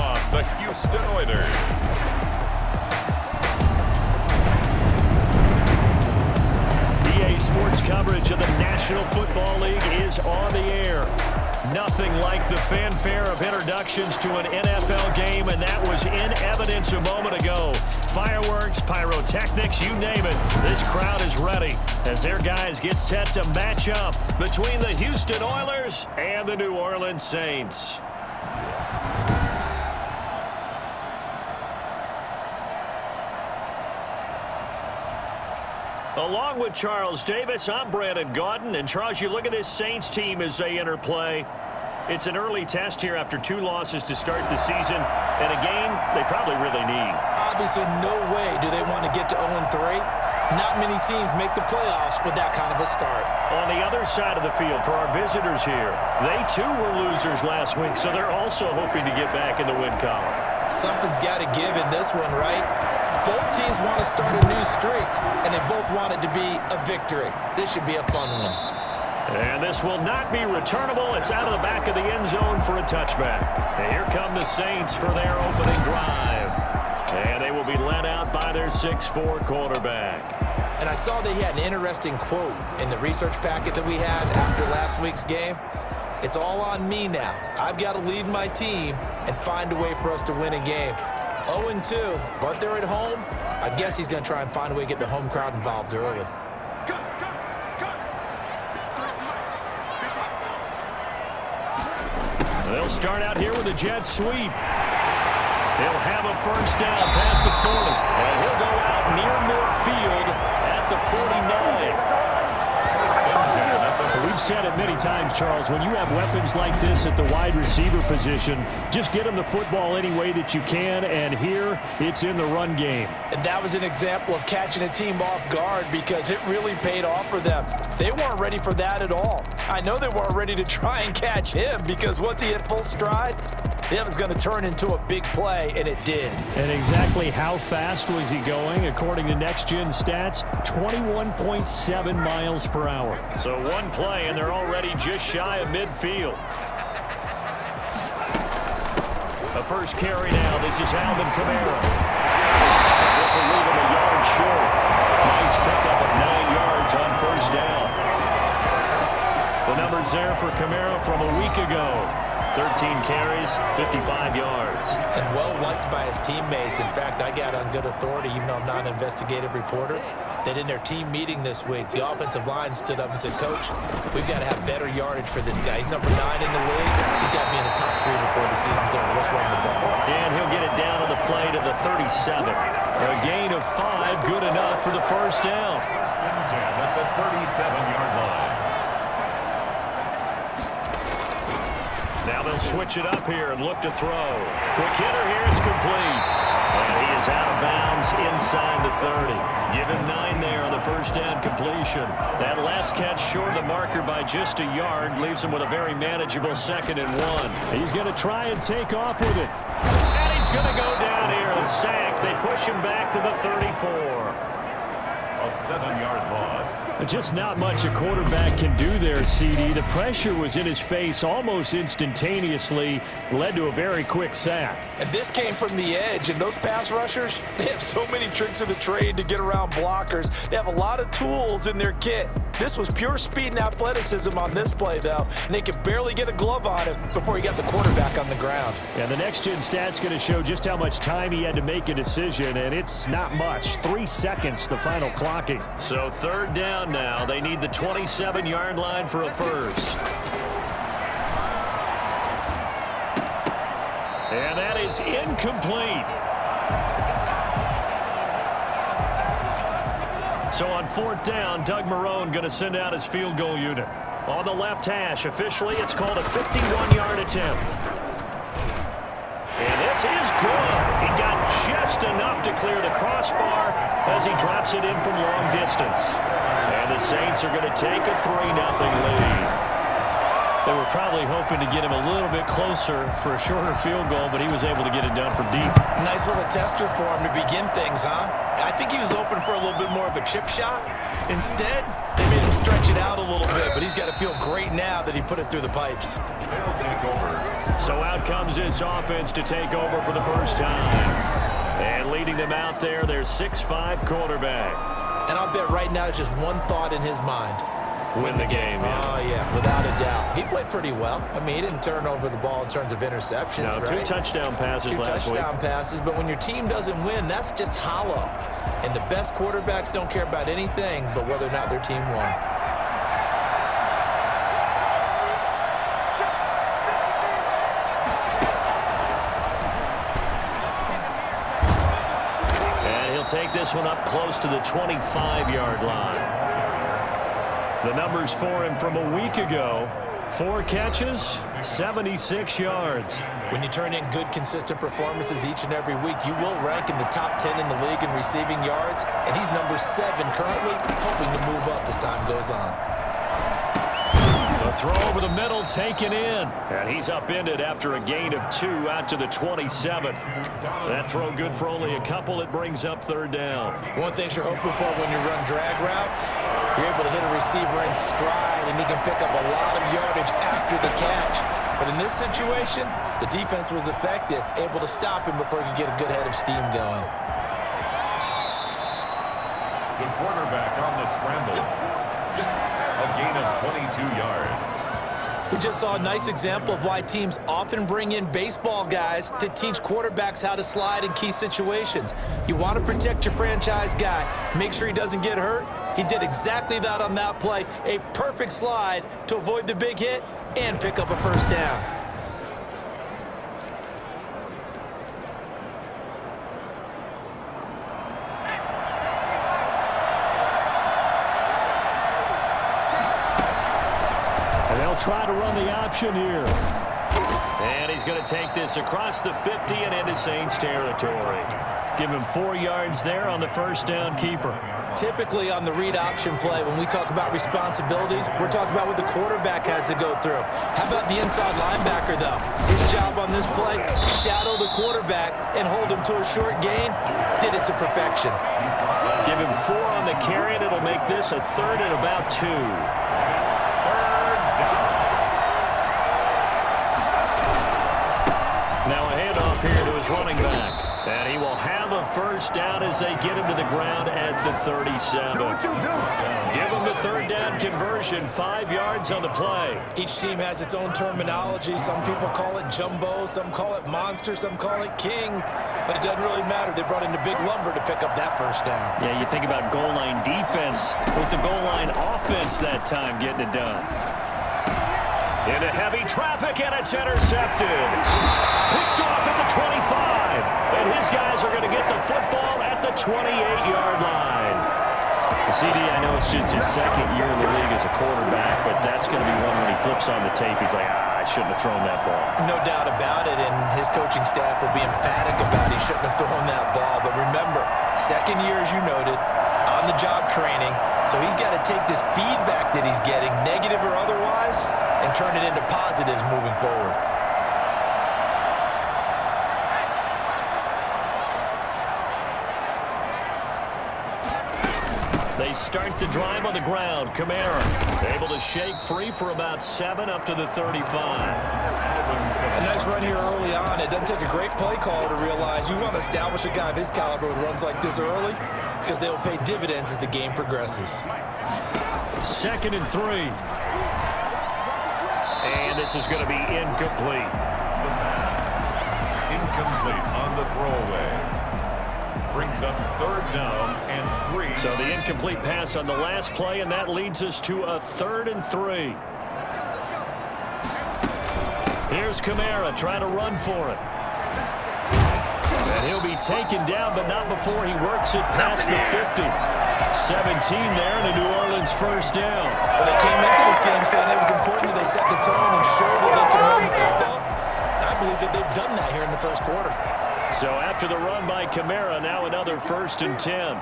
off the Houston Oilers. EA Sports coverage of the National Football League is on the air. Nothing like the fanfare of introductions to an NFL game, and that was in evidence a moment ago. Fireworks, pyrotechnics, you name it. This crowd is ready as their guys get set to match up between the Houston Oilers and the New Orleans Saints. Along with Charles Davis, I'm Brandon Gaudin. And Charles, you look at this Saints team as they enter play. It's an early test here after 2 losses to start the season, and a game they probably really need. Obviously, no way do they want to get to 0-3. Not many teams make the playoffs with that kind of a start. On the other side of the field for our visitors here, they too were losers last week, so they're also hoping to get back in the win column. Something's got to give in this one, right? Both teams want to start a new streak, and they both want it to be a victory. This should be a fun one. And this will not be returnable. It's out of the back of the end zone for a touchback. And here come the Saints for their opening drive. And they will be led out by their 6'4" quarterback. And I saw that he had an interesting quote in the research packet that we had after last week's game. It's all on me now. I've got to lead my team and find a way for us to win a game. 0-2, but they're at home. I guess he's going to try and find a way to get the home crowd involved early. They'll start out here with a jet sweep. He'll have a first down past the 40. And he'll go out near midfield at the 49. We've said it many times, Charles, when you have weapons like this at the wide receiver position, just get them the football any way that you can, and here it's in the run game. And that was an example of catching a team off guard because it really paid off for them. They weren't ready for that at all. I know they weren't ready to try and catch him because once he hit full stride, it was going to turn into a big play, and it did. And exactly how fast was he going? According to Next Gen Stats, 21.7 miles per hour. So one play, and they're already just shy of midfield. The first carry now. This is Alvin Kamara. This will leave him a yard short. Nice pickup of 9 yards on first down. The numbers there for Kamara from a week ago. 13 carries, 55 yards. And well-liked by his teammates. In fact, I got on good authority, even though I'm not an investigative reporter, that in their team meeting this week, the offensive line stood up and said, Coach, we've got to have better yardage for this guy. He's number 9 in the league. He's got to be in the top 3 before the season's over. Let's run the ball. And he'll get it down to the play to the 37. A gain of 5, good enough for the first down. First and 10 at the 37-yard line. Now they'll switch it up here and look to throw. Quick hitter here, it's complete. And he is out of bounds inside the 30. Give him 9 there on the first down completion. That last catch short of the marker by just a yard leaves him with a very manageable 2nd and 1. He's going to try and take off with it. And he's going to go down here. A sack. They push him back to the 34. A 7-yard loss. Just not much a quarterback can do there, CD. The pressure was in his face almost instantaneously, led to a very quick sack. And this came from the edge, and those pass rushers, they have so many tricks of the trade to get around blockers. They have a lot of tools in their kit. This was pure speed and athleticism on this play, though, and they could barely get a glove on him before he got the quarterback on the ground. And the next-gen stat's going to show just how much time he had to make a decision, and it's not much. 3 seconds, the final clocking. So 3rd down now. They need the 27-yard line for a first. And that is incomplete. So on 4th down, Doug Marrone going to send out his field goal unit. On the left hash, officially, it's called a 51-yard attempt. And this is good. He got just enough to clear the crossbar as he drops it in from long distance. And the Saints are going to take a 3-0 lead. They were probably hoping to get him a little bit closer for a shorter field goal, but he was able to get it done from deep. Nice little tester for him to begin things, huh? I think he was open for a little bit more of a chip shot. Instead, they made him stretch it out a little bit, but he's got to feel great now that he put it through the pipes. They'll take over. So out comes this offense to take over for the first time. And leading them out there, their 6'5" quarterback. And I'll bet right now it's just one thought in his mind. Win the game, yeah. Oh, yeah, without a doubt. He played pretty well. I mean, he didn't turn over the ball in terms of interceptions, No, right? 2 touchdown passes last week. 2 touchdown passes, but when your team doesn't win, that's just hollow. And the best quarterbacks don't care about anything but whether or not their team won. And he'll take this one up close to the 25-yard line. The numbers for him from a week ago: 4 catches, 76 yards. When you turn in good, consistent performances each and every week, you will rank in the top 10 in the league in receiving yards, and he's number 7 currently, hoping to move up as time goes on. The throw over the middle, taken in. And he's upended after a gain of 2 out to the 27. That throw good for only a couple. It brings up 3rd down. One thing you're hoping for when you run drag routes, you're able to hit a receiver in stride, and he can pick up a lot of yardage after the catch. But in this situation, the defense was effective, able to stop him before he could get a good head of steam going. The quarterback on the scramble. A gain of 22 yards. We just saw a nice example of why teams often bring in baseball guys to teach quarterbacks how to slide in key situations. You want to protect your franchise guy. Make sure he doesn't get hurt. He did exactly that on that play. A perfect slide to avoid the big hit and pick up a first down. Try to run the option here. And he's going to take this across the 50 and into Saints territory. Give him 4 yards there on the first down keeper. Typically on the read option play, when we talk about responsibilities, we're talking about what the quarterback has to go through. How about the inside linebacker, though? His job on this play, shadow the quarterback and hold him to a short gain. Did it to perfection. Give him 4 on the carry, and it'll make this a 3rd and about 2. Now a handoff here to his running back. And he will have a first down as they get him to the ground at the 37. Give him the 3rd down conversion, 5 yards on the play. Each team has its own terminology. Some people call it jumbo, some call it monster, some call it king. But it doesn't really matter. They brought in the big lumber to pick up that first down. Yeah, you think about goal line defense with the goal line offense that time getting it done. Into heavy traffic, and it's intercepted. Picked off at the 25. And his guys are going to get the football at the 28-yard line. CD, I know it's just his 2nd year in the league as a quarterback, but that's going to be one when he flips on the tape. He's like, I shouldn't have thrown that ball. No doubt about it, and his coaching staff will be emphatic about he shouldn't have thrown that ball. But remember, 2nd year, as you noted, on-the-job training. So he's got to take this feedback that he's getting, negative or otherwise, and turn it into positives moving forward. They start the drive on the ground. Kamara able to shake free for about 7 up to the 35. A nice run here early on. It doesn't take a great play caller to realize you want to establish a guy of his caliber with runs like this early because they will pay dividends as the game progresses. 2nd and 3. And this is going to be incomplete. Incomplete on the throwaway. Brings up 3rd down and 3. So the incomplete pass on the last play, and that leads us to a 3rd and 3. Here's Kamara trying to run for it. And he'll be taken down, but not before he works it past the 50. 17 there, and a New Orleans first down. Well, they came into this game saying it was important that they set the tone and show that they can run the football. And I believe that they've done that here in the first quarter. So after the run by Kamara, now another 1st and 10.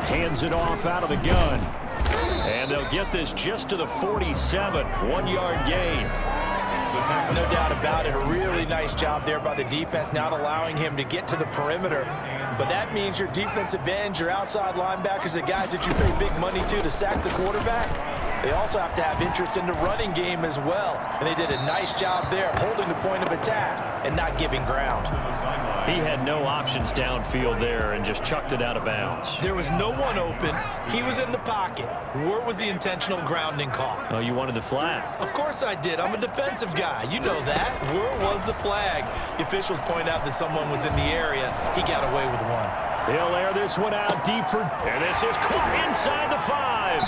Hands it off out of the gun. And they'll get this just to the 47. 1-yard gain. The attack. No doubt about it. A really nice job there by the defense, not allowing him to get to the perimeter. But that means your defensive ends, your outside linebackers, the guys that you pay big money to sack the quarterback, they also have to have interest in the running game as well. And they did a nice job there, holding the point of attack and not giving ground. He had no options downfield there and just chucked it out of bounds. There was no one open. He was in the pocket. Where was the intentional grounding call? Oh, you wanted the flag? Of course I did. I'm a defensive guy. You know that. Where was the flag? The officials point out that someone was in the area. He got away with one. He'll air this one out deep for... And this is caught inside the 5.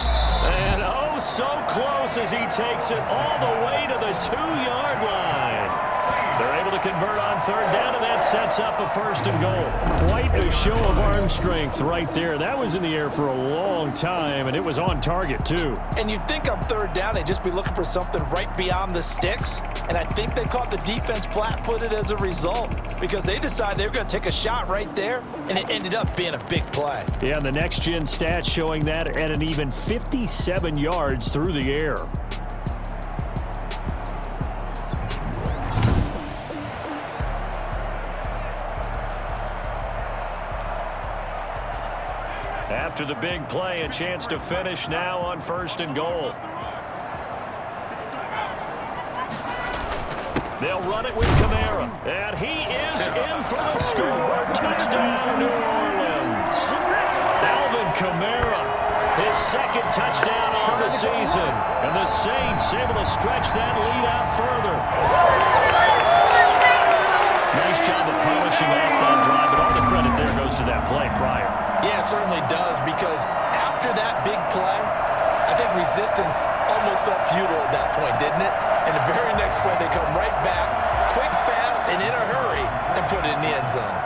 And oh, so close as he takes it all the way to the 2-yard line. They're able to convert on third down, and that sets up a first and goal. Quite a show of arm strength right there. That was in the air for a long time, and it was on target, too. And you'd think on third down they'd just be looking for something right beyond the sticks. And I think they caught the defense flat-footed as a result because they decided they were going to take a shot right there, and it ended up being a big play. Yeah, and the next-gen stats showing that at an even 57 yards through the air. After the big play, a chance to finish now on first and goal. They'll run it with Kamara, and he is in for the score. Touchdown, New Orleans. Alvin Kamara, his second touchdown on the season, and the Saints able to stretch that lead out further. Nice job of polishing off that drive, but all the credit there goes to that play prior. Yeah, it certainly does, because after that big play, I think resistance almost felt futile at that point, didn't it? And the very next play, they come right back, quick, fast, and in a hurry, and put it in the end zone.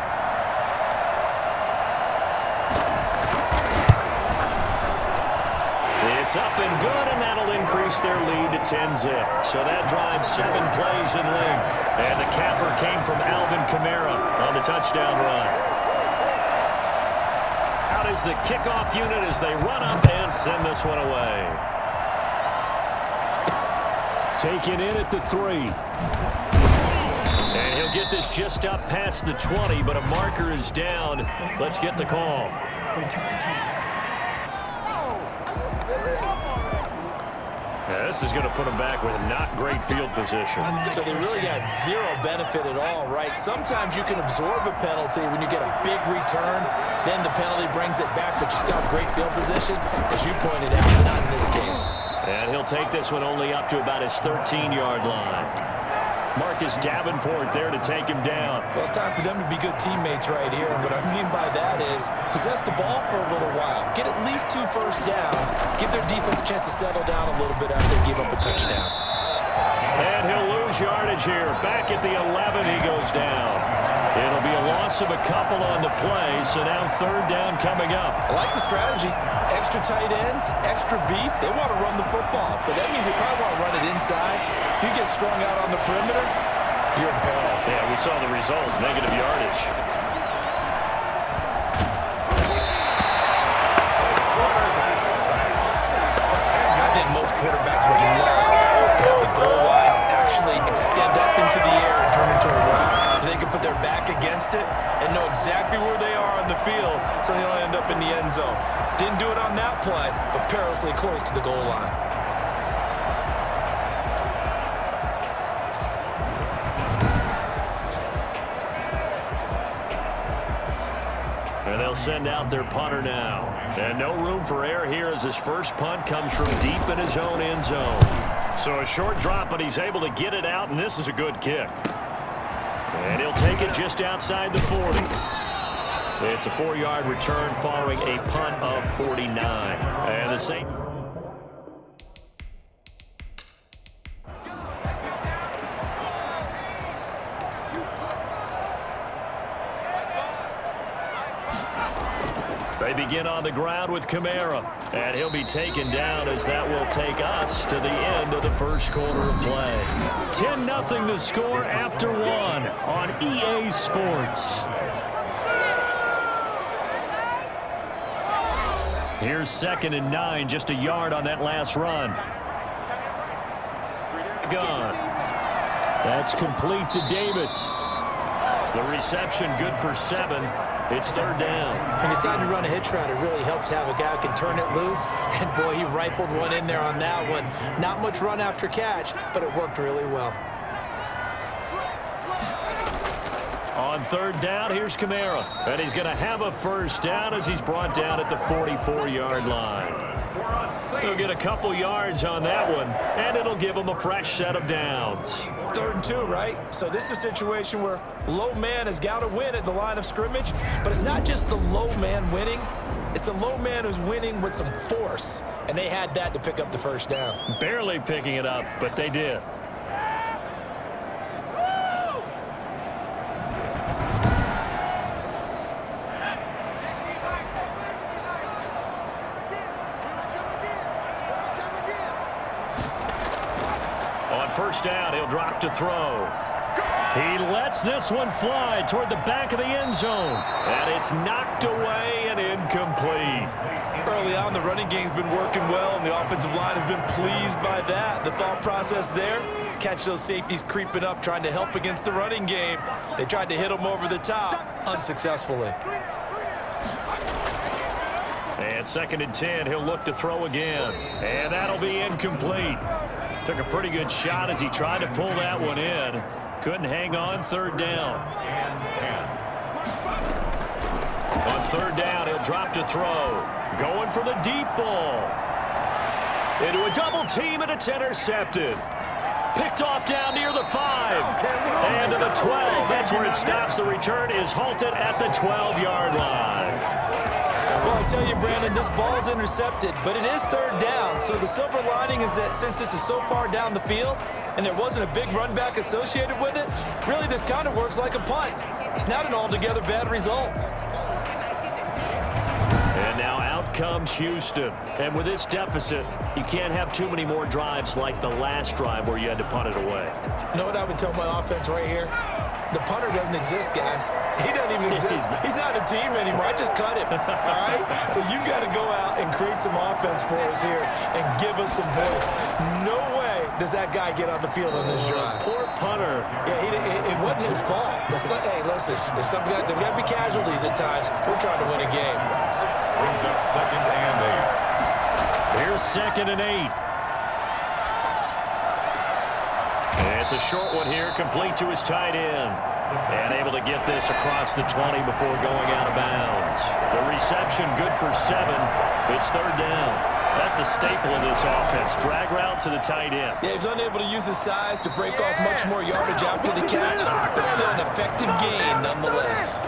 It's up and good, and that'll increase their lead to 10-zip. So that drives 7 plays in length. And the capper came from Alvin Kamara on the touchdown run. Out is the kickoff unit as they run up and send this one away. Taken in at the 3. And he'll get this just up past the 20, but a marker is down. Let's get the call. Yeah, this is going to put them back with not great field position. So they really got zero benefit at all, right? Sometimes you can absorb a penalty when you get a big return, then the penalty brings it back, but you still have great field position, as you pointed out, not in this case. And he'll take this one only up to about his 13-yard line. Marcus Davenport there to take him down. Well, it's time for them to be good teammates right here. And what I mean by that is possess the ball for a little while. Get at least 2 first downs. Give their defense a chance to settle down a little bit after they give up a touchdown. And he'll lose yardage here. Back at the 11, he goes down. It'll be a loss of a couple on the play, so now third down coming up. I like the strategy. Extra tight ends, extra beef. They want to run the football, but that means they probably want to run it inside. If you get strung out on the perimeter, you're in peril. Yeah, we saw the result, negative yardage. I think most quarterbacks would love to have the goal line actually extend up into the air and turn into a rock. They can put their back against it and know exactly where they are on the field so they don't end up in the end zone. Didn't do it on that play, but perilously close to the goal line. And they'll send out their punter now. And no room for error here as his first punt comes from deep in his own end zone. So a short drop, but he's able to get it out, and this is a good kick. And he'll take it just outside the 40. It's a 4-yard return following a punt of 49. And the Saints... They begin on the ground with Kamara, and he'll be taken down as that will take us to the end of the first quarter of play. 10-0 the score after 1 on EA Sports. Here's 2nd and 9, just a yard on that last run. Gone. That's complete to Davis. The reception good for 7. It's 3rd down. When you decide to run a hitch route, it really helps to have a guy who can turn it loose. And, boy, he rifled one in there on that one. Not much run after catch, but it worked really well. On 3rd down, here's Kamara. And he's going to have a 1st down as he's brought down at the 44-yard line. He'll get a couple yards on that one, and it'll give him a fresh set of downs. 3rd and 2, right? So this is a situation where low man has got to win at the line of scrimmage, but it's not just the low man winning. It's the low man who's winning with some force, and they had that to pick up the 1st down. Barely picking it up, but they did. On 1st down, he'll drop to throw. He lets this one fly toward the back of the end zone. And it's knocked away and incomplete. Early on, the running game's been working well, and the offensive line has been pleased by that. The thought process there, catch those safeties creeping up, trying to help against the running game. They tried to hit them over the top, unsuccessfully. And 2nd and 10, he'll look to throw again. And that'll be incomplete. Took a pretty good shot as he tried to pull that one in. Couldn't hang on. 3rd down. On 3rd down, he'll drop to throw. Going for the deep ball. Into a double team, and it's intercepted. Picked off down near the 5. And to the 12. That's where it stops. The return is halted at the 12-yard line. Well, I tell you, Brandon, this ball's intercepted, but it is 3rd down. So the silver lining is that since this is so far down the field and there wasn't a big run back associated with it, really this kind of works like a punt. It's not an altogether bad result. And now out comes Houston. And with this deficit, you can't have too many more drives like the last drive where you had to punt it away. You know what I would tell my offense right here? The punter doesn't exist, guys. He doesn't even exist. He's not a team anymore. I just cut him, all right? So you've got to go out and create some offense for us here and give us some points. No way does that guy get on the field on this drive. Poor punter. Yeah, it wasn't his fault. Hey, listen, there's got to be casualties at times. We're trying to win a game. Brings up 2nd and 8. Here's 2nd and 8. It's a short one here, complete to his tight end. And able to get this across the 20 before going out of bounds. The reception good for 7. It's 3rd down. That's a staple of this offense. Drag route to the tight end. Yeah, he's unable to use his size to break off much more yardage after the catch, but still an effective gain nonetheless.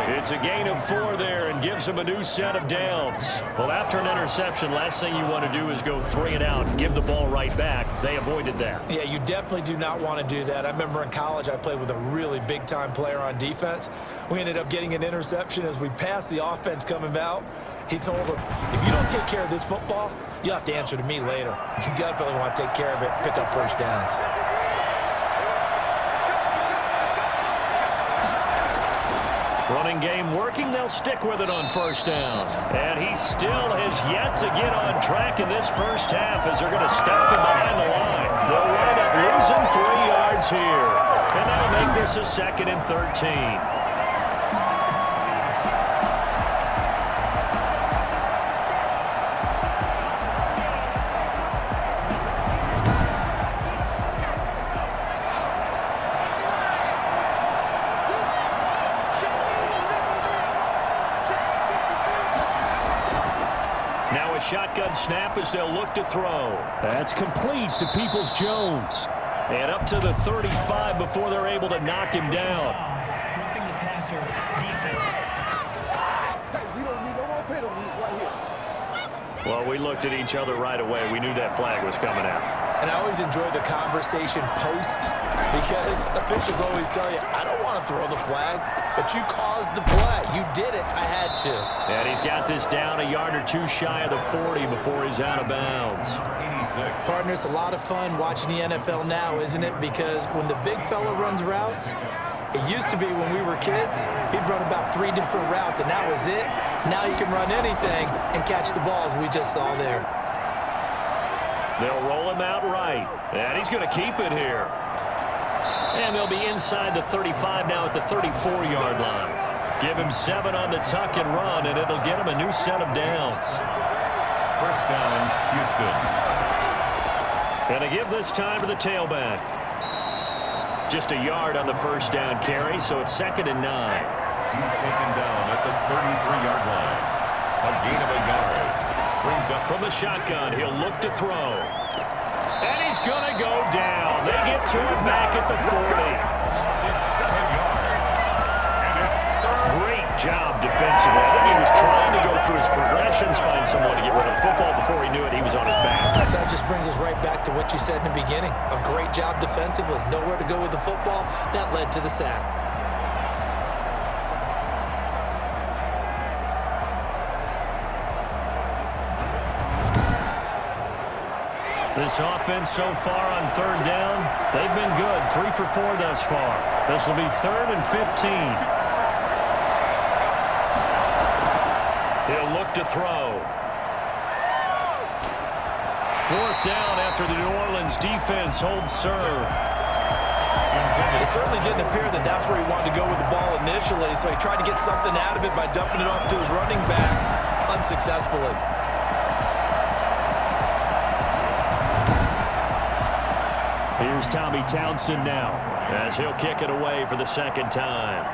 It's a gain of 4 there and gives him a new set of downs. Well, after an interception, last thing you want to do is go 3 and out and give the ball right back. They avoided that. Yeah, you definitely do not want to do that. I remember in college I played with a really big-time player on defense. We ended up getting an interception as we passed the offense coming out. He told him, if you don't take care of this football, you'll have to answer to me later. You definitely want to take care of it, pick up 1st downs. Running game working. They'll stick with it on 1st down. And he still has yet to get on track in this 1st half as they're going to stop him behind the line. They'll wind up losing 3 yards here. And that'll make this a 2nd and 13. Shotgun snap as they'll look to throw. That's complete to Peoples-Jones. And up to the 35 before they're able to knock him down. Roughing the passer defense. Well, we looked at each other right away. We knew that flag was coming out. And I always enjoy the conversation post because officials always tell you, I don't want to throw the flag, but you caused the play. You did it. I had to. And he's got this down a yard or 2 shy of the 40 before he's out of bounds. Partner, it's a lot of fun watching the NFL now, isn't it? Because when the big fella runs routes, it used to be when we were kids, he'd run about 3 different routes, and that was it. Now he can run anything and catch the ball, as we just saw there. They'll roll him out right, and he's going to keep it here. And they'll be inside the 35 now at the 34-yard line. Give him 7 on the tuck and run, and it'll get him a new set of downs. First down, Houston. Going to give this time to the tailback. Just a yard on the first down carry, so it's 2nd and 9. He's taken down at the 33-yard line. A gain of a yard. Brings up from the shotgun. He'll look to throw. And he's going to go down. They get to him back at the 40. 7 yards. And it's third. Great job defensively. I think he was trying to go through his progressions, find someone to get rid of the football. Before he knew it, he was on his back. That just brings us right back to what you said in the beginning. A great job defensively. Nowhere to go with the football. That led to the sack. This offense so far on 3rd down, they've been good. 3 for 4 thus far. This will be 3rd and 15. He'll look to throw. 4th down after the New Orleans defense holds serve. It certainly didn't appear that that's where he wanted to go with the ball initially, so he tried to get something out of it by dumping it off to his running back unsuccessfully. Here's Tommy Townsend now as he'll kick it away for the 2nd time.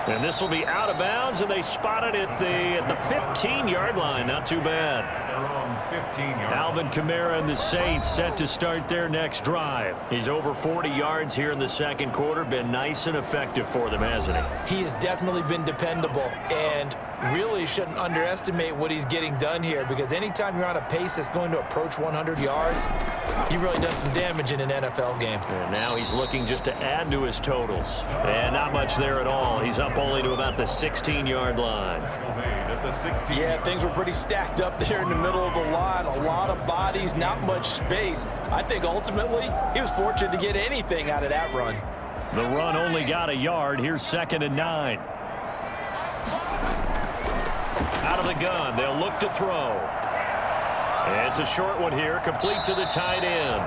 And this will be out of bounds, and they spotted it at the 15-yard line. Not too bad. They're on 15 yards. Alvin Kamara and the Saints set to start their next drive. He's over 40 yards here in the 2nd quarter. Been nice and effective for them, hasn't he? He has definitely been dependable, and really shouldn't underestimate what he's getting done here, because anytime you're on a pace that's going to approach 100 yards, you've really done some damage in an NFL game. And now he's looking just to add to his totals. And not much there at all. He's up only to about the 16-yard line. At the 16. Yeah, things were pretty stacked up there in the middle of the line. A lot of bodies, not much space. I think ultimately he was fortunate to get anything out of that run. The run only got a yard. Here's 2nd and 9. Out of the gun, they'll look to throw. It's a short one here, complete to the tight end.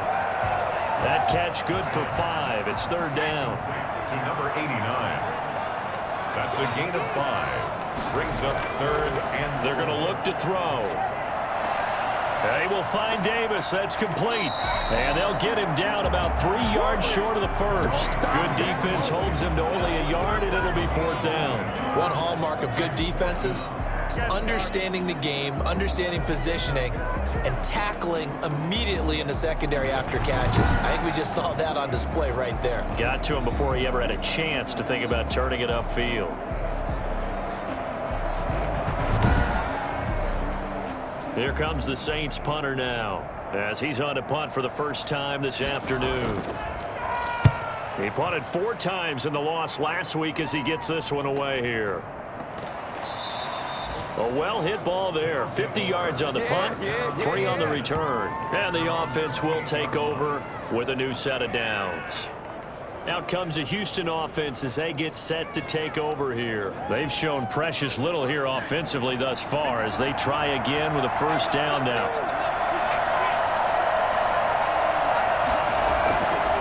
That catch good for 5. It's 3rd down. To number 89. That's a gain of 5. Brings up 3rd and they're going to look to throw. They will find Davis. That's complete. And they'll get him down about 3 yards short of the first. Good defense holds him to only a yard, and it'll be 4th down. One hallmark of good defenses is understanding the game, understanding positioning, and tackling immediately in the secondary after catches. I think we just saw that on display right there. Got to him before he ever had a chance to think about turning it upfield. Here comes the Saints punter now, as he's on to punt for the first time this afternoon. He punted 4 times in the loss last week as he gets this one away here. A well-hit ball there. 50 yards on the punt, 3 on the return. And the offense will take over with a new set of downs. Out comes the Houston offense as they get set to take over here. They've shown precious little here offensively thus far as they try again with a first down now.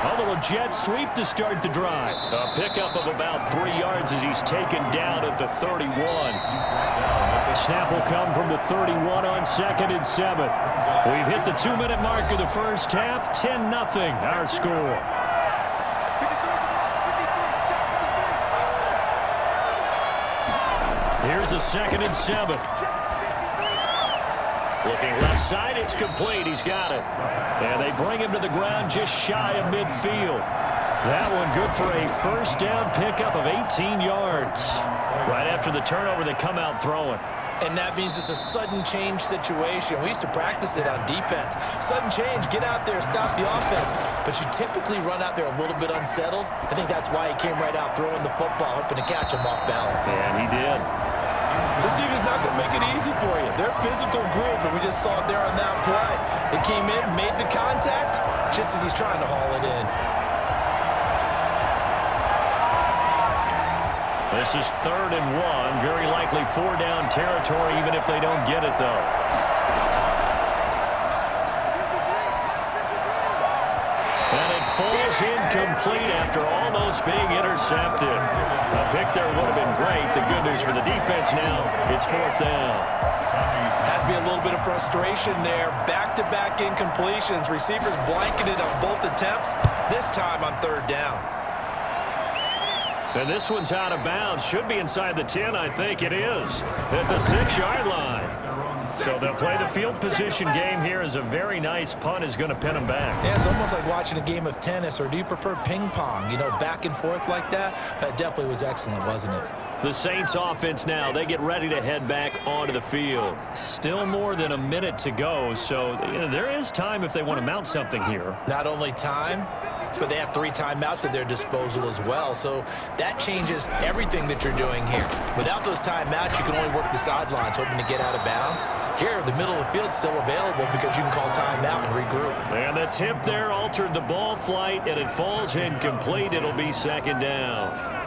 A little jet sweep to start the drive. A pickup of about 3 yards as he's taken down at the 31. Snap will come from the 31 on 2nd and 7. We've hit the 2-minute mark of the first half. 10-0 our score. Here's a 2nd and 7. Looking left side, it's complete. He's got it. And they bring him to the ground just shy of midfield. That one good for a first down pickup of 18 yards. Right after the turnover, they come out throwing. And that means it's a sudden change situation. We used to practice it on defense. Sudden change, get out there, stop the offense. But you typically run out there a little bit unsettled. I think that's why he came right out throwing the football, hoping to catch him off balance. And he did. This team is not going to make it easy for you. They're a physical group, and we just saw it there on that play. They came in, made the contact, just as he's trying to haul it in. This is 3rd and 1. Very likely 4-down territory, even if they don't get it, though. falls incomplete after almost being intercepted. A pick there would have been great. The good news for the defense now, it's 4th down. Has to be a little bit of frustration there. Back-to-back incompletions. Receivers blanketed on both attempts, this time on 3rd down. And this one's out of bounds. Should be inside the 10, I think it is, at the 6-yard line. So they'll play the field position game here as a very nice punt is going to pin them back. Yeah, it's almost like watching a game of tennis, or do you prefer ping pong? You know, back and forth like that? That definitely was excellent, wasn't it? The Saints offense now, they get ready to head back onto the field. Still more than a minute to go, so there is time if they want to mount something here. Not only time, but they have 3 timeouts at their disposal as well, so that changes everything that you're doing here. Without those timeouts, you can only work the sidelines, hoping to get out of bounds. Here, the middle of the field's still available because you can call timeout and regroup. And the tip there altered the ball flight, and it falls incomplete. It'll be 2nd down.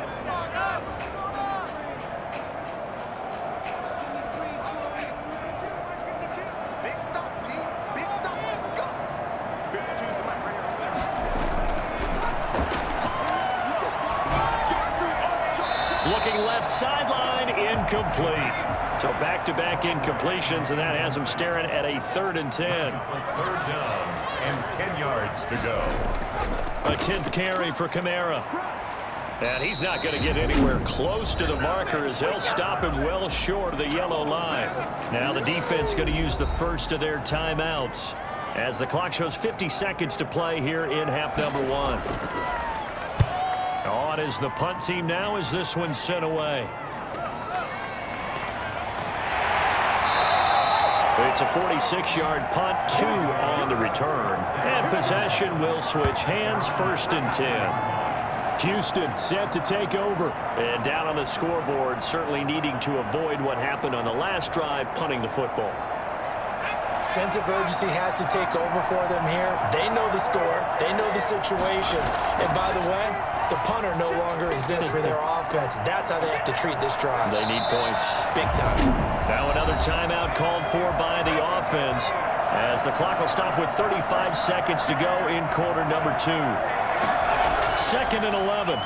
Looking left sideline, incomplete. So back-to-back incompletions, and that has them staring at a 3rd and 10. 3rd down and 10 yards to go. A 10th carry for Kamara. And he's not going to get anywhere close to the marker as they'll stop him well short of the yellow line. Now the defense going to use the first of their timeouts as the clock shows 50 seconds to play here in half number 1. On is the punt team now as this one's sent away. It's a 46-yard punt, 2 on the return. And possession will switch hands, 1st and 10. Houston set to take over. And down on the scoreboard, certainly needing to avoid what happened on the last drive, punting the football. Sense of urgency has to take over for them here. They know the score. They know the situation. And by the way, the punter no longer exists for their offense. That's how they have to treat this drive. They need points. Big time. Now another timeout called for by the offense as the clock will stop with 35 seconds to go in quarter number 2. 2nd and 11.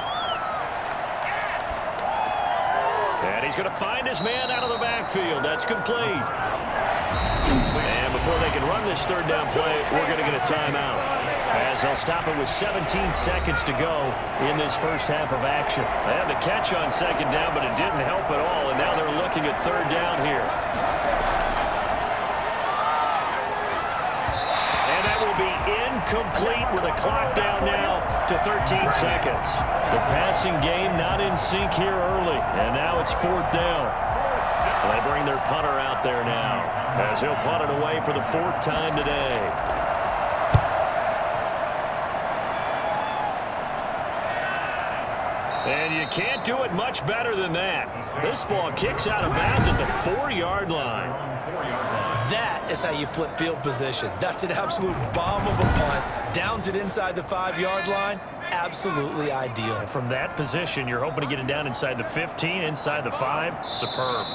And he's going to find his man out of the backfield. That's complete. And before they can run this 3rd down play, we're going to get a timeout as they'll stop it with 17 seconds to go in this first half of action. They had the catch on 2nd down, but it didn't help at all, and now they're looking at 3rd down here. And that will be incomplete with a clock down now to 13 seconds. The passing game not in sync here early, and now it's 4th down. They bring their punter out there now as he'll punt it away for the 4th time today. And you can't do it much better than that. This ball kicks out of bounds at the 4-yard line. That is how you flip field position. That's an absolute bomb of a punt. Downs it inside the 5-yard line. Absolutely ideal. From that position, you're hoping to get it down inside the 15, inside the 5. Superb.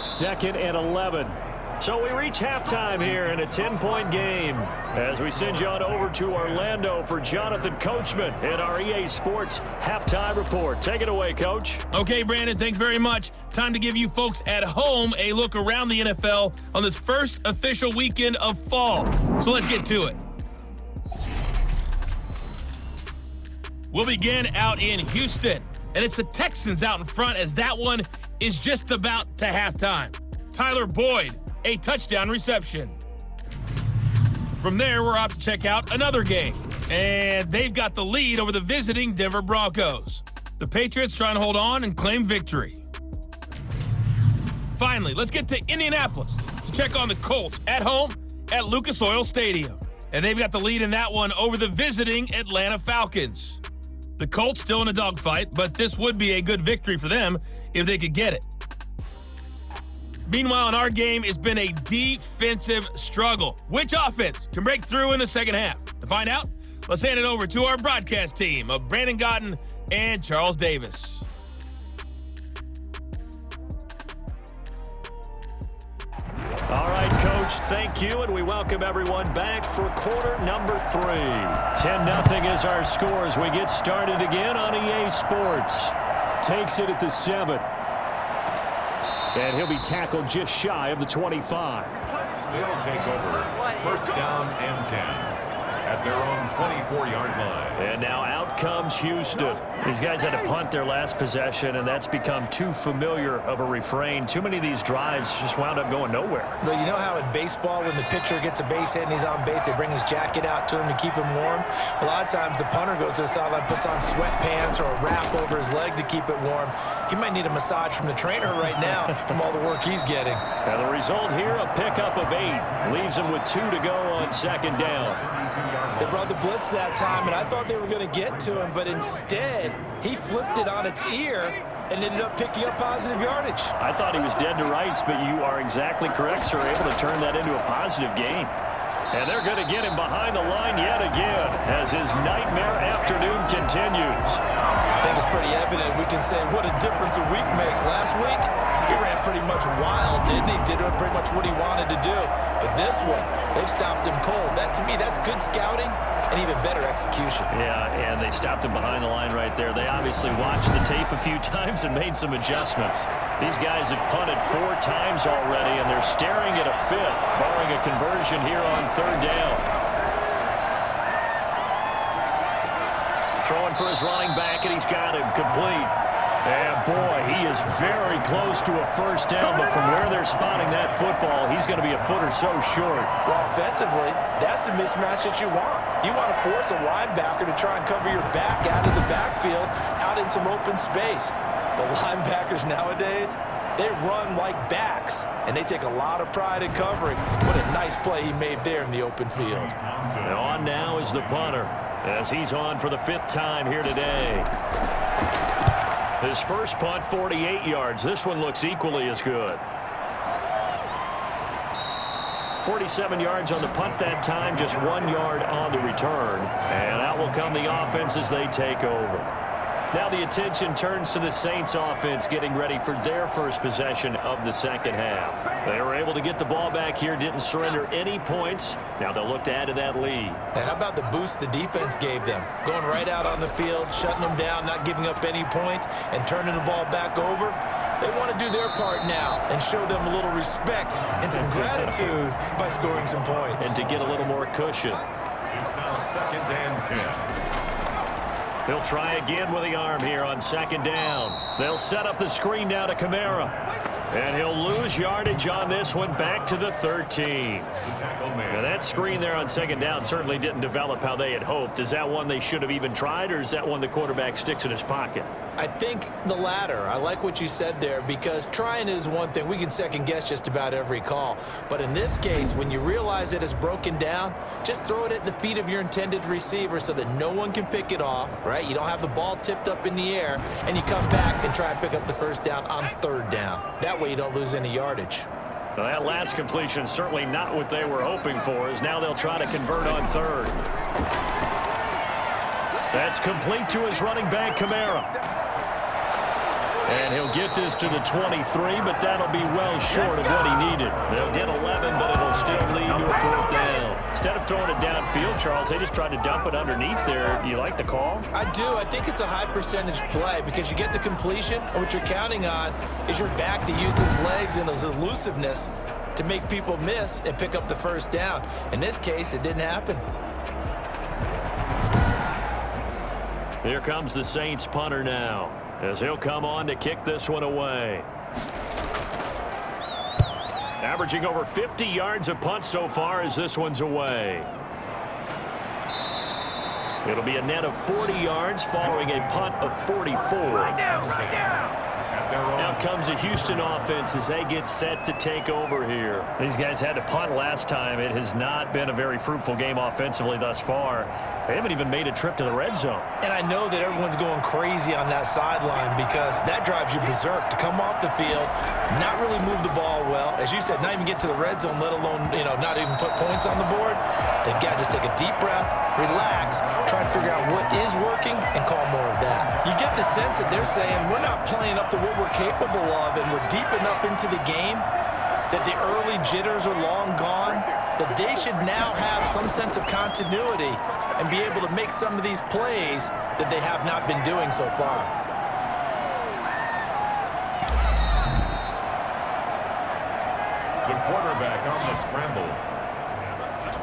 2nd and 11. So we reach halftime here in a 10-point game as we send you on over to Orlando for Jonathan Coachman in our EA Sports Halftime Report. Take it away, Coach. Okay, Brandon, thanks very much. Time to give you folks at home a look around the NFL on this first official weekend of fall. So let's get to it. We'll begin out in Houston, and it's the Texans out in front as that one is just about to halftime. Tyler Boyd, a touchdown reception. From there, we're off to check out another game, and they've got the lead over the visiting Denver Broncos. The Patriots trying to hold on and claim victory. Finally, let's get to Indianapolis to check on the Colts at home at Lucas Oil Stadium. And they've got the lead in that one over the visiting Atlanta Falcons. The Colts still in a dogfight, but this would be a good victory for them if they could get it. Meanwhile, in our game, it's been a defensive struggle. Which offense can break through in the second half? To find out, let's hand it over to our broadcast team of Brandon Gotten and Charles Davis. All right, Coach, thank you, and we welcome everyone back for quarter number 3. 10-0 is our score as we get started again on EA Sports. Takes it at the 7. And he'll be tackled just shy of the 25. They'll take over. First down and 10. At their own 24-yard line. And now out comes Houston. These guys had to punt their last possession, and that's become too familiar of a refrain. Too many of these drives just wound up going nowhere. Well, you know how in baseball, when the pitcher gets a base hit and he's on base, they bring his jacket out to him to keep him warm? A lot of times the punter goes to the sideline, puts on sweatpants or a wrap over his leg to keep it warm. He might need a massage from the trainer right now from all the work he's getting. And the result here, a pickup of 8. Leaves him with 2 to go on second down. They brought the blitz that time, and I thought they were going to get to him, but instead, he flipped it on its ear and ended up picking up positive yardage. I thought he was dead to rights, but you are exactly correct, sir. Able to turn that into a positive gain. And they're going to get him behind the line yet again as his nightmare afternoon continues. I think it's pretty evident. We can say what a difference a week makes. Last week, he ran pretty much wild, didn't he? Did pretty much what he wanted to do. But this one, they've stopped him cold. That, to me, that's good scouting and even better execution. Yeah, and they stopped him behind the line right there. They obviously watched the tape a few times and made some adjustments. These guys have punted 4 times already, and they're staring at a 5th, barring a conversion here on third down. Throwing for his running back, and he's got him complete. And boy, he is very close to a first down, but from where they're spotting that football, he's going to be a foot or so short. Well, offensively, that's the mismatch that you want. You want to force a linebacker to try and cover your back out of the backfield, out in some open space. The linebackers nowadays, they run like backs, and they take a lot of pride in covering. What a nice play he made there in the open field. And on now is the punter, as he's on for the 5th time here today. His first punt, 48 yards. This one looks equally as good. 47 yards on the punt that time, just 1 yard on the return. And out will come the offense as they take over. Now the attention turns to the Saints offense getting ready for their first possession of the second half. They were able to get the ball back here, didn't surrender any points. Now they'll look to add to that lead. Now, how about the boost the defense gave them? Going right out on the field, shutting them down, not giving up any points, and turning the ball back over. They want to do their part now and show them a little respect and some gratitude by scoring some points. And to get a little more cushion. It's now 2nd and 10. He'll try again with the arm here on second down. They'll set up the screen now to Kamara. And he'll lose yardage on this one, back to the 13. Now that screen there on second down certainly didn't develop how they had hoped. Is that one they should have even tried, or is that one the quarterback sticks in his pocket? I think the latter. I like what you said there, because trying is one thing. We can second guess just about every call. But in this case, when you realize it is broken down, just throw it at the feet of your intended receiver so that no one can pick it off, right? You don't have the ball tipped up in the air, and you come back and try and pick up the first down on third down. That way you don't lose any yardage. Well, that last completion certainly not what they were hoping for, as now they'll try to convert on third. That's complete to his running back, Kamara. And he'll get this to the 23, but that'll be well short of what he needed. They'll get 11, but it'll still lead to a 4th down. Instead of throwing it downfield, Charles, they just tried to dump it underneath there. Do you like the call? I do. I think it's a high percentage play because you get the completion, and what you're counting on is your back to use his legs and his elusiveness to make people miss and pick up the first down. In this case, it didn't happen. Here comes the Saints punter now, as he'll come on to kick this one away. Averaging over 50 yards a punt so far as this one's away. It'll be a net of 40 yards following a punt of 44. Right now. Now comes the Houston offense as they get set to take over here. These guys had to punt last time. It has not been a very fruitful game offensively thus far. They haven't even made a trip to the red zone. And I know that everyone's going crazy on that sideline because that drives you berserk to come off the field, not really move the ball well. As you said, not even get to the red zone, let alone, not even put points on the board. They've got to just take a deep breath, relax, try to figure out what is working, and call more of that. You get the sense that they're saying we're not playing up to what we're capable of, and we're deep enough into the game that the early jitters are long gone, that they should now have some sense of continuity and be able to make some of these plays that they have not been doing so far. The quarterback on the scramble.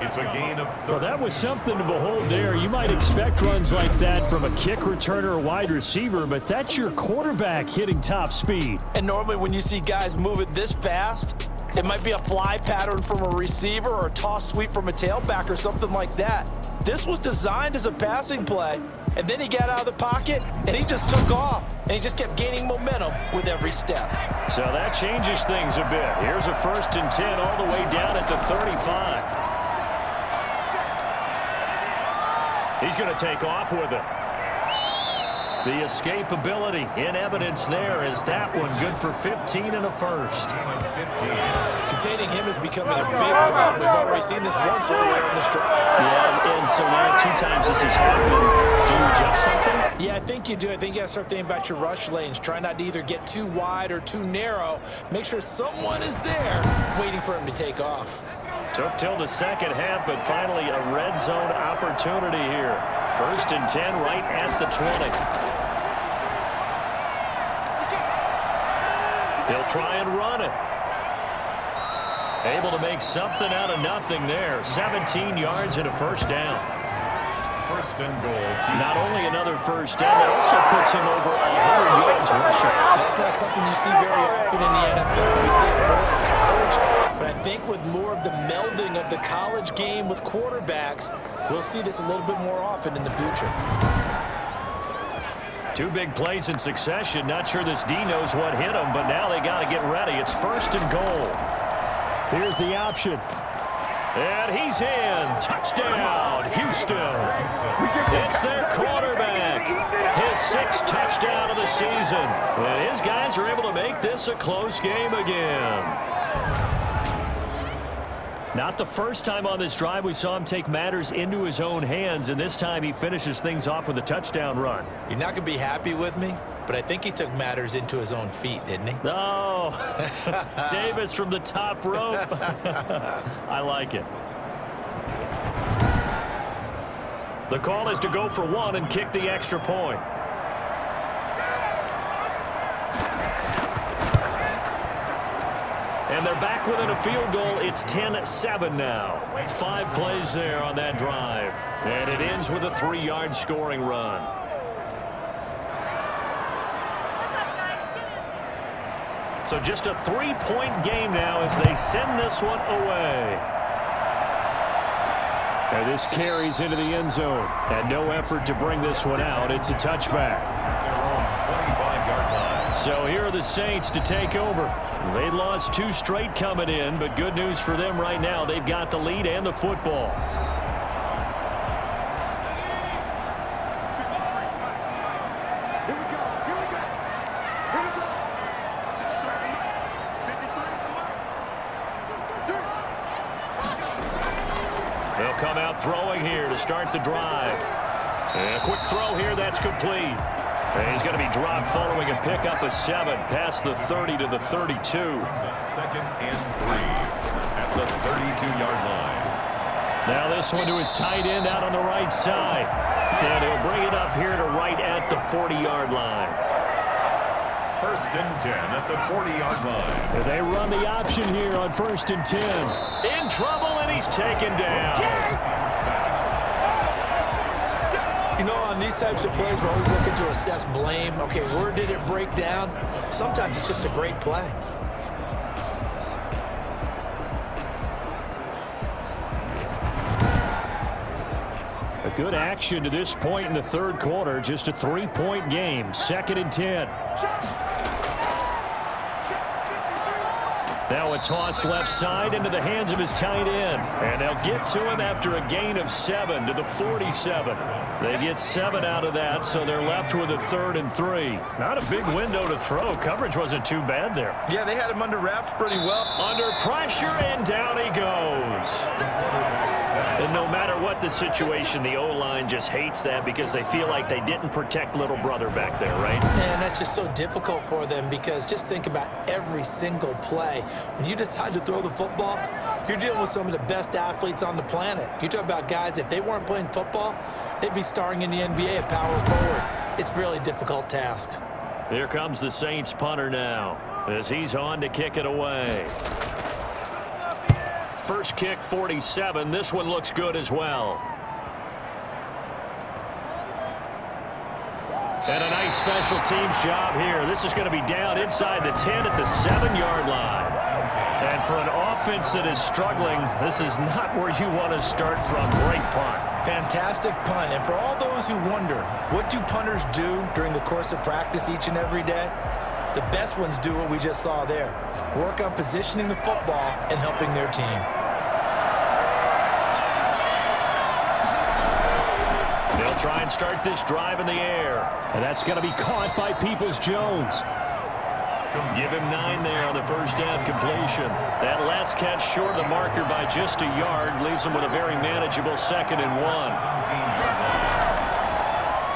It's a gain of 30. Well, that was something to behold there. You might expect runs like that from a kick returner or wide receiver, but that's your quarterback hitting top speed. And normally when you see guys move it this fast, it might be a fly pattern from a receiver or a toss sweep from a tailback or something like that. This was designed as a passing play, and then he got out of the pocket, and he just took off, and he just kept gaining momentum with every step. So that changes things a bit. Here's a 1st and 10 all the way down at the 35. He's going to take off with it. The escapability in evidence there is that one good for 15 and a first. Containing him is becoming a big problem. We've already seen this once earlier in this drive. Yeah, and so now 2 times this has happened. Do you adjust something? Yeah, I think you do. I think you got to start thinking about your rush lanes. Try not to either get too wide or too narrow. Make sure someone is there waiting for him to take off. Took till the second half, but finally a red zone opportunity here. 1st and 10 right at the 20. He'll try and run it. Able to make something out of nothing there. 17 yards and a 1st down. 1st and goal. Not only another 1st down, that also puts him over 100 yards rushing. That's not something you see very often in the NFL. We see it more in college. But I think with more of the melding of the college game with quarterbacks, we'll see this a little bit more often in the future. 2 big plays in succession. Not sure this D knows what hit him, but now they got to get ready. It's 1st and goal. Here's the option. And he's in. Touchdown, Houston. It's their quarterback. His 6th touchdown of the season. And his guys are able to make this a close game again. Not the first time on this drive we saw him take matters into his own hands, and this time he finishes things off with a touchdown run. You're not going to be happy with me, but I think he took matters into his own feet, didn't he? Oh, Davis from the top rope. I like it. The call is to go for 1 and kick the extra point. And they're back within a field goal. It's 10-7 now. 5 plays there on that drive. And it ends with a 3-yard scoring run. So just a 3-point game now as they send this one away. And this carries into the end zone. And no effort to bring this one out. It's a touchback. So here are the Saints to take over. They'd lost 2 straight coming in, but good news for them right now. They've got the lead and the football. They'll come out throwing here to start the drive. And a quick throw here, that's complete. And he's going to be dropped following a pickup of 7 past the 30 to the 32. 2nd and 3 at the 32-yard line. Now this one to his tight end out on the right side. And he'll bring it up here to right at the 40-yard line. 1st and 10 at the 40-yard line. And they run the option here on 1st and 10. In trouble, and he's taken down. You know, on these types of plays, we're always looking to assess blame. Okay, where did it break down? Sometimes it's just a great play. A good action to this point in the 3rd quarter. Just a 3-point game. 2nd and 10. Now a toss left side into the hands of his tight end. And they'll get to him after a gain of 7 to the 47. They get 7 out of that, so they're left with a 3rd and 3. Not a big window to throw. Coverage wasn't too bad there. Yeah, they had him under wraps pretty well. Under pressure, and down he goes. And no matter what the situation, the O-line just hates that because they feel like they didn't protect little brother back there, right? Man, that's just so difficult for them because just think about every single play. When you decide to throw the football, you're dealing with some of the best athletes on the planet. You talk about guys, if they weren't playing football, they'd be starring in the NBA at power forward. It's a really difficult task. Here comes the Saints punter now as he's on to kick it away. First kick, 47. This one looks good as well. And a nice special teams job here. This is going to be down inside the 10 at the 7-yard line. And for an offense that is struggling, this is not where you want to start from. Great punt. Fantastic punt. And for all those who wonder, what do punters do during the course of practice each and every day? The best ones do what we just saw there. Work on positioning the football and helping their team. They'll try and start this drive in the air. And that's going to be caught by Peoples-Jones. Give him 9 there on the first down completion. That last catch short of the marker by just a yard leaves him with a very manageable 2nd and 1.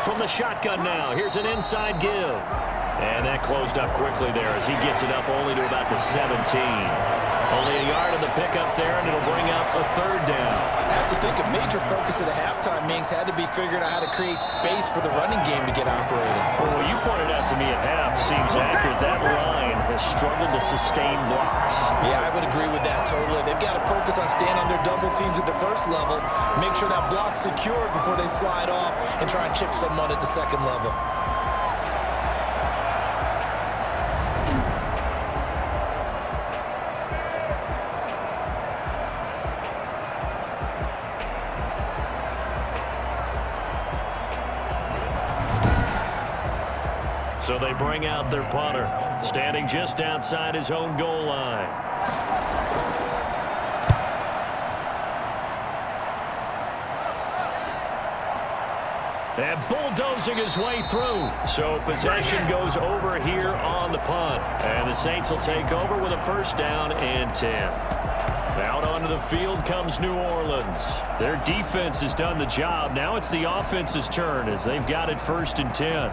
From the shotgun now, here's an inside give. And that closed up quickly there as he gets it up only to about the 17. Only a yard on the pickup there, and it'll bring up a 3rd down. I have to think a major focus of the halftime meetings had to be figuring out how to create space for the running game to get operating. Well, you pointed out to me at half seems accurate. That line has struggled to sustain blocks. Yeah, I would agree with that totally. They've got to focus on staying on their double teams at the first level, make sure that block's secured before they slide off and try and chip someone at the second level. So they bring out their punter, standing just outside his own goal line. And bulldozing his way through. So possession goes over here on the punt. And the Saints will take over with a 1st down and 10. Out onto the field comes New Orleans. Their defense has done the job. Now it's the offense's turn as they've got it 1st and 10.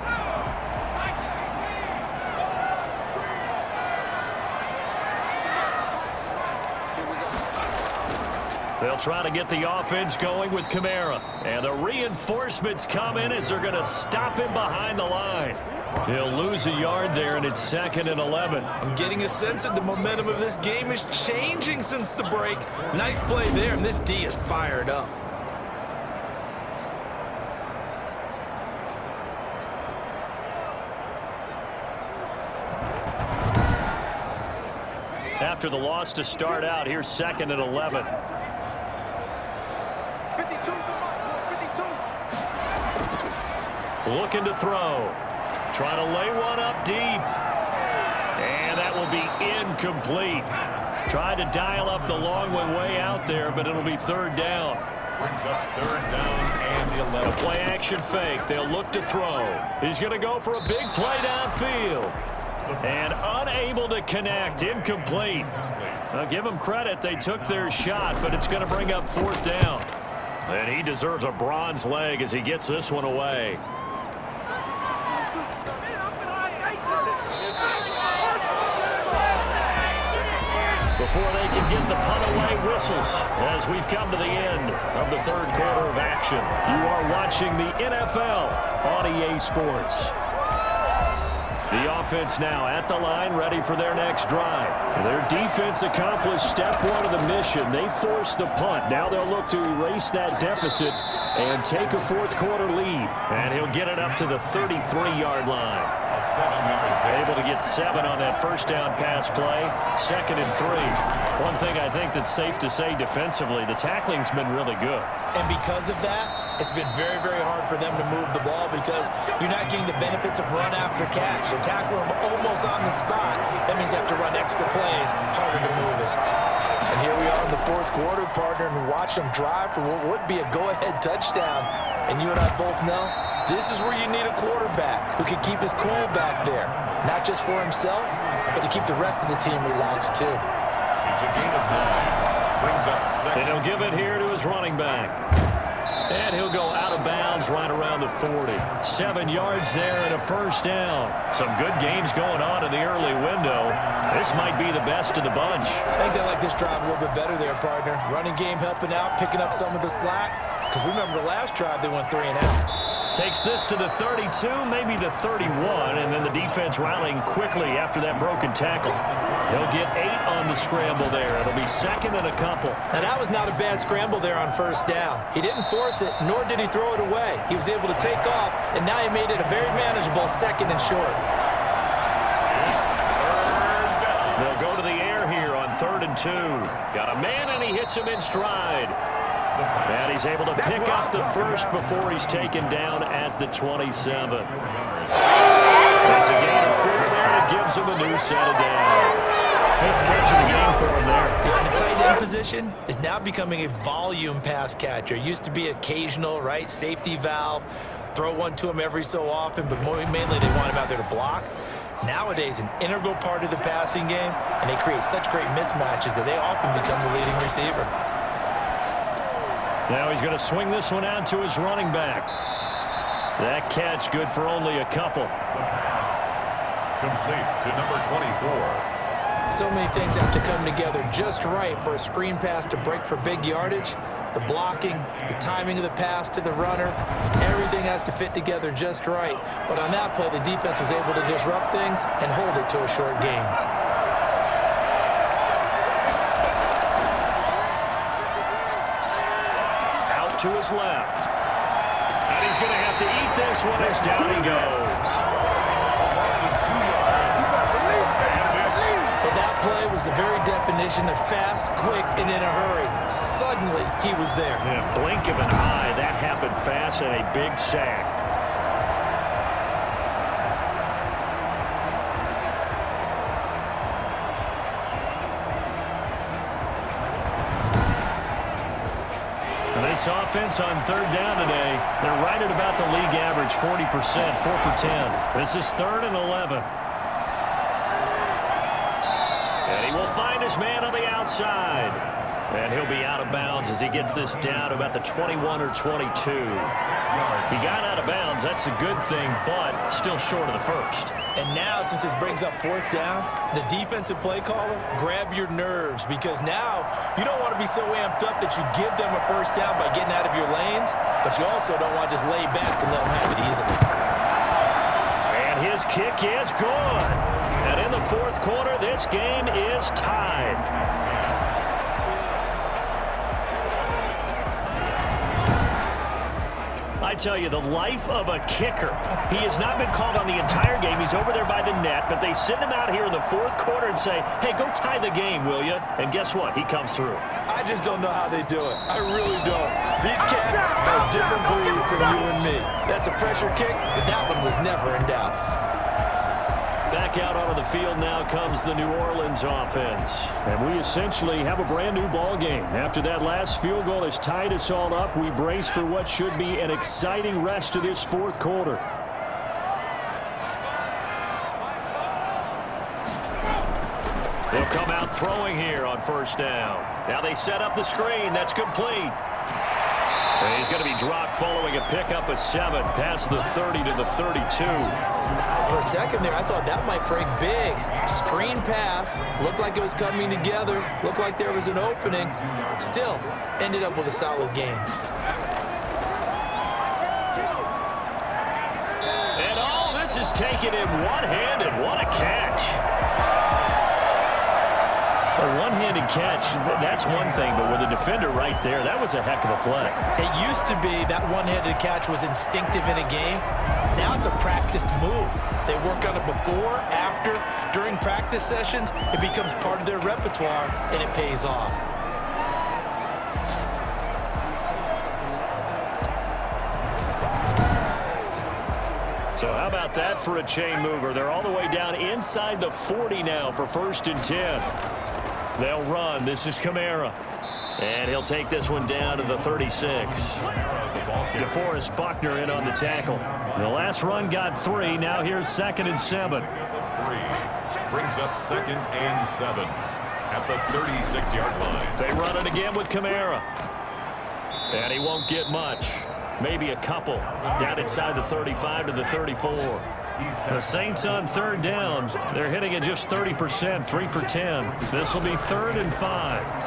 They'll try to get the offense going with Kamara. And the reinforcements come in as they're going to stop him behind the line. He'll lose a yard there, and it's 2nd and 11. I'm getting a sense that the momentum of this game is changing since the break. Nice play there, and this D is fired up. After the loss to start out, here's 2nd and 11. Looking to throw. Trying to lay one up deep. And that will be incomplete. Tried to dial up the long one way out there, but it'll be 3rd down. Brings up 3rd down and 11. A play action fake. They'll look to throw. He's going to go for a big play downfield. And unable to connect. Incomplete. Now give them credit. They took their shot, but it's going to bring up 4th down. And he deserves a bronze leg as he gets this one away. Before they can get the punt away, whistles as we've come to the end of the 3rd quarter of action. You are watching the NFL on EA Sports. The offense now at the line, ready for their next drive. Their defense accomplished step 1 of the mission. They forced the punt. Now they'll look to erase that deficit and take a 4th quarter lead. And he'll get it up to the 33-yard line. Able to get 7 on that 1st down pass play. 2nd and 3. One thing I think that's safe to say defensively, the tackling's been really good. And because of that, it's been very, very hard for them to move the ball because you're not getting the benefits of run after catch. They tackle them almost on the spot. That means you have to run extra plays, harder to move it. And here we are in the 4th quarter, partner, and watch them drive for what would be a go-ahead touchdown. And you and I both know this is where you need a quarterback who can keep his cool back there. Not just for himself, but to keep the rest of the team relaxed too. It's a gain of 9. Brings up second. And he'll give it here to his running back. And he'll go out of bounds right around the 40. 7 yards there and a first down. Some good games going on in the early window. This might be the best of the bunch. I think they like this drive a little bit better there, partner. Running game helping out, picking up some of the slack. Because remember the last drive, they went 3 and out. Takes this to the 32, maybe the 31, and then the defense rallying quickly after that broken tackle. He'll get 8 on the scramble there. It'll be second and a couple. Now, that was not a bad scramble there on first down. He didn't force it, nor did he throw it away. He was able to take off, and now he made it a very manageable second and short. They'll go to the air here on 3rd and 2. Got a man, and he hits him in stride. And he's able to pick up the first before he's taken down at the 27. That's a gain of 4 there. It gives him a new set of downs. 5th catch of the game for him there. Yeah, the tight end position is now becoming a volume pass catcher. It used to be occasional, right? Safety valve. Throw one to him every so often, but mainly they want him out there to block. Nowadays, an integral part of the passing game, and they create such great mismatches that they often become the leading receiver. Now he's going to swing this one out to his running back. That catch good for only a couple. The pass complete to number 24. So many things have to come together just right for a screen pass to break for big yardage. The blocking, the timing of the pass to the runner, everything has to fit together just right. But on that play, the defense was able to disrupt things and hold it to a short gain. To his left. And he's going to have to eat this one as down he goes. But that play was the very definition of fast, quick, and in a hurry. Suddenly, he was there. Yeah, blink of an eye. That happened fast and a big sack. This offense on 3rd down today, they're right at about the league average, 40%, 4 for 10. This is 3rd and 11. And he will find his man on the outside. And he'll be out of bounds as he gets this down to about the 21 or 22. He got out of bounds. That's a good thing, but still short of the first. And now, since this brings up 4th down, the defensive play caller, grab your nerves, because now you don't want to be so amped up that you give them a first down by getting out of your lanes, but you also don't want to just lay back and let them have it easily. And his kick is good. And in the 4th quarter, this game is tied. I tell you, the life of a kicker. He has not been called on the entire game. He's over there by the net, but they send him out here in the 4th quarter and say, hey, go tie the game, will you? And guess what? He comes through. I just don't know how they do it. I really don't. These cats are a different breed from you and me. That's a pressure kick, but that one was never in doubt. Back out onto the field now comes the New Orleans offense. And we essentially have a brand new ball game. After that last field goal has tied us all up, we brace for what should be an exciting rest of this 4th quarter. They'll come out throwing here on 1st down. Now they set up the screen. That's complete. And he's going to be dropped following a pickup of 7 past the 30 to the 32. For a second there, I thought that might break big. Screen pass, looked like it was coming together, looked like there was an opening. Still, ended up with a solid game. And all this is taken in one-handed. What a catch. A one-handed catch, that's one thing, but with a defender right there, that was a heck of a play. It used to be that one-handed catch was instinctive in a game. Now it's a practiced move. They work on it before, after, during practice sessions. It becomes part of their repertoire, and it pays off. So how about that for a chain mover? They're all the way down inside the 40 now for 1st and 10. They'll run. This is Kamara. And he'll take this one down to the 36. DeForest Buckner in on the tackle. The last run got 3. Now here's 2nd and 7. 3 brings up 2nd and 7. at the 36-yard line. They run it again with Kamara. And he won't get much. Maybe a couple. Down inside the 35 to the 34. The Saints on third down. They're hitting at just 30%, 3 for 10. This will be 3rd and 5.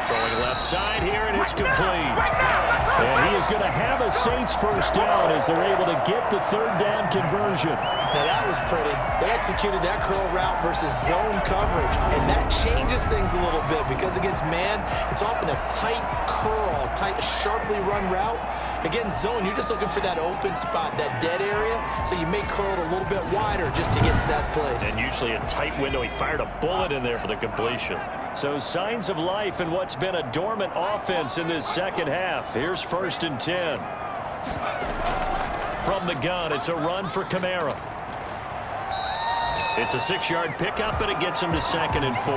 Throwing left side here, and it's complete. And he is going to have a Saints first down as they're able to get the 3rd down conversion. Now that was pretty. They executed that curl route versus zone coverage, and that changes things a little bit because against man, it's often a tight curl, tight, sharply run route. Against zone, you're just looking for that open spot, that dead area, so you may curl it a little bit wider just to get to that place. And usually a tight window. He fired a bullet in there for the completion. So signs of life in what's been a dormant offense in this second half. Here's 1st and 10. From the gun, it's a run for Kamara. It's a 6-yard pickup, and it gets him to 2nd and 4.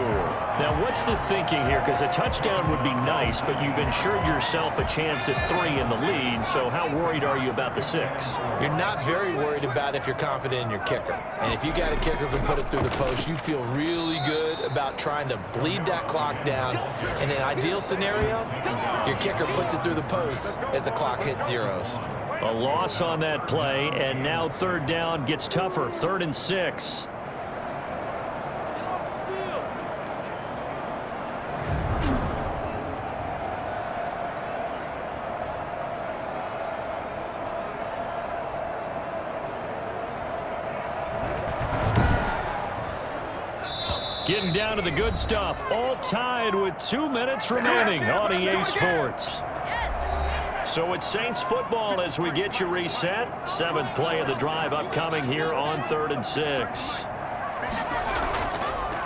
Now, what's the thinking here? Because a touchdown would be nice, but you've ensured yourself a chance at 3 in the lead, so how worried are you about the 6? You're not very worried about if you're confident in your kicker. And if you got a kicker who can put it through the post, you feel really good about trying to bleed that clock down. In an ideal scenario, your kicker puts it through the post as the clock hits zeros. A loss on that play, and now 3rd down gets tougher, 3rd and 6. Getting down to the good stuff, all tied with 2 minutes remaining on EA Sports. So it's Saints football as we get you reset. 7th play of the drive upcoming here on 3rd and 6.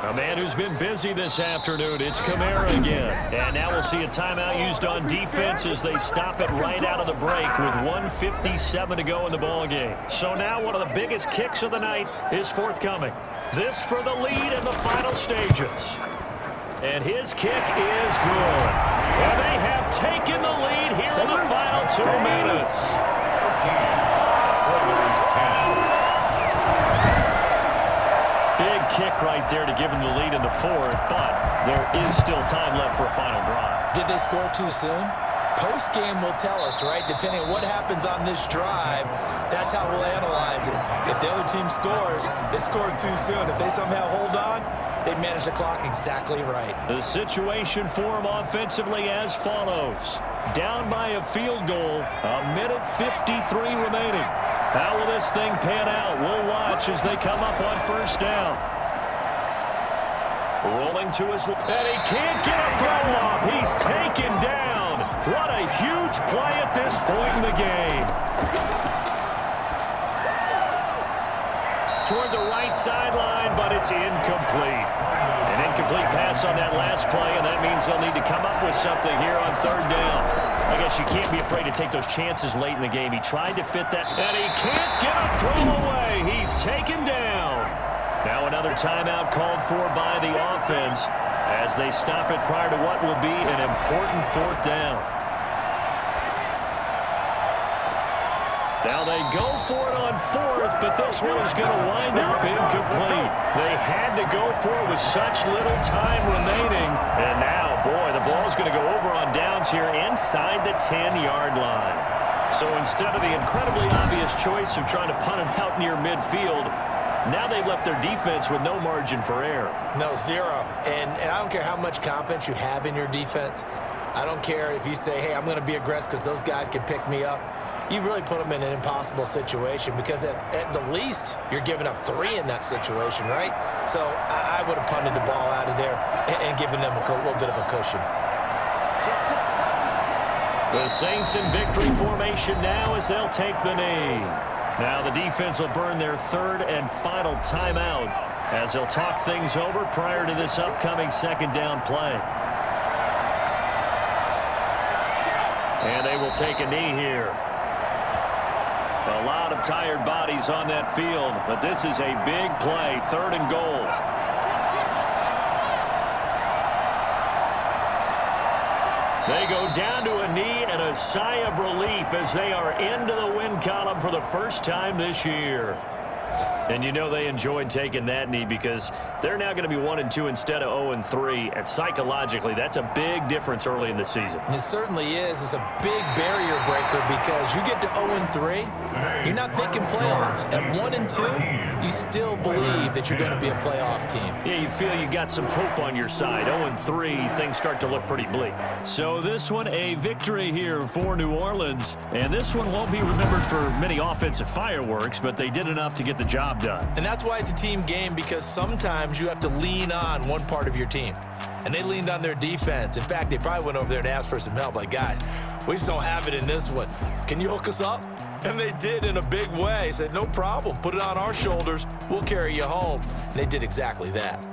A man who's been busy this afternoon, it's Kamara again. And now we'll see a timeout used on defense as they stop it right out of the break with 1:57 to go in the ballgame. So now one of the biggest kicks of the night is forthcoming. This for the lead in the final stages. And his kick is good. And they have taken the lead here in the final 2 minutes. Big kick right there to give them the lead in the 4th, but there is still time left for a final drive. Did they score too soon? Post-game will tell us, right? Depending on what happens on this drive, that's how we'll analyze it. If the other team scores, they scored too soon. If they somehow hold on, they manage the clock exactly right. The situation for them offensively as follows. Down by a field goal, 1:53 remaining. How will this thing pan out? We'll watch as they come up on 1st down. Rolling to his left, and he can't get a throw off. He's taken down. What a huge play at this point in the game. Toward the right sideline, but it's incomplete. An incomplete pass on that last play, and that means they'll need to come up with something here on 3rd down. I guess you can't be afraid to take those chances late in the game. He tried to fit that, and he can't get a throw away. He's taken down. Now another timeout called for by the offense as they stop it prior to what will be an important 4th down. Now they go for it on 4th, but this one is going to wind up incomplete. They had to go for it with such little time remaining. And now, boy, the ball's going to go over on downs here inside the 10-yard line. So instead of the incredibly obvious choice of trying to punt it out near midfield, now they've left their defense with no margin for error. No, 0. And I don't care how much confidence you have in your defense. I don't care if you say, hey, I'm going to be aggressive because those guys can pick me up. You really put them in an impossible situation because at the least, you're giving up 3 in that situation, right? So I would have punted the ball out of there and given them a little bit of a cushion. The Saints in victory formation now as they'll take the knee. Now the defense will burn their 3rd and final timeout as they'll talk things over prior to this upcoming 2nd down play. And they will take a knee here. A lot of tired bodies on that field, but this is a big play, 3rd and goal. They go down to a knee and a sigh of relief as they are into the win column for the first time this year. And you know they enjoyed taking that knee because they're now going to be 1-2 instead of 0-3. And psychologically, that's a big difference early in the season. And it certainly is. It's a big barrier breaker because you get to 0-3, you're not thinking playoffs. At 1-2, you still believe that you're going to be a playoff team. Yeah, you feel you got some hope on your side. 0-3, things start to look pretty bleak. So this one, a victory here for New Orleans. And this one won't be remembered for many offensive fireworks, but they did enough to get the job done. And that's why it's a team game, because sometimes you have to lean on one part of your team. And they leaned on their defense. In fact, they probably went over there and asked for some help. Like, guys, we just don't have it in this one. Can you hook us up? And they did in a big way. Said, no problem. Put it on our shoulders. We'll carry you home. And they did exactly that.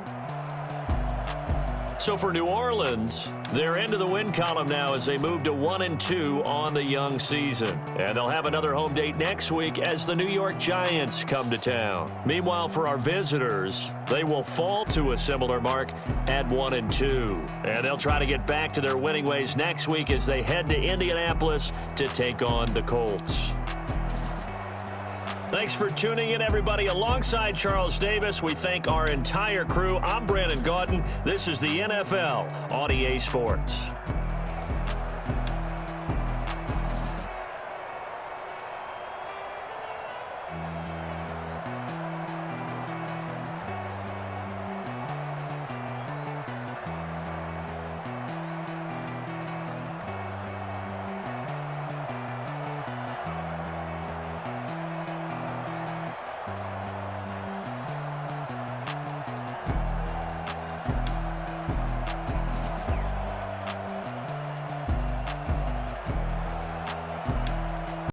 So for New Orleans, they're into the win column now as they move to 1-2 on the young season. And they'll have another home date next week as the New York Giants come to town. Meanwhile, for our visitors, they will fall to a similar mark at 1-2. And they'll try to get back to their winning ways next week as they head to Indianapolis to take on the Colts. Thanks for tuning in, everybody. Alongside Charles Davis, we thank our entire crew. I'm Brandon Gaudin. This is the NFL on EA Sports.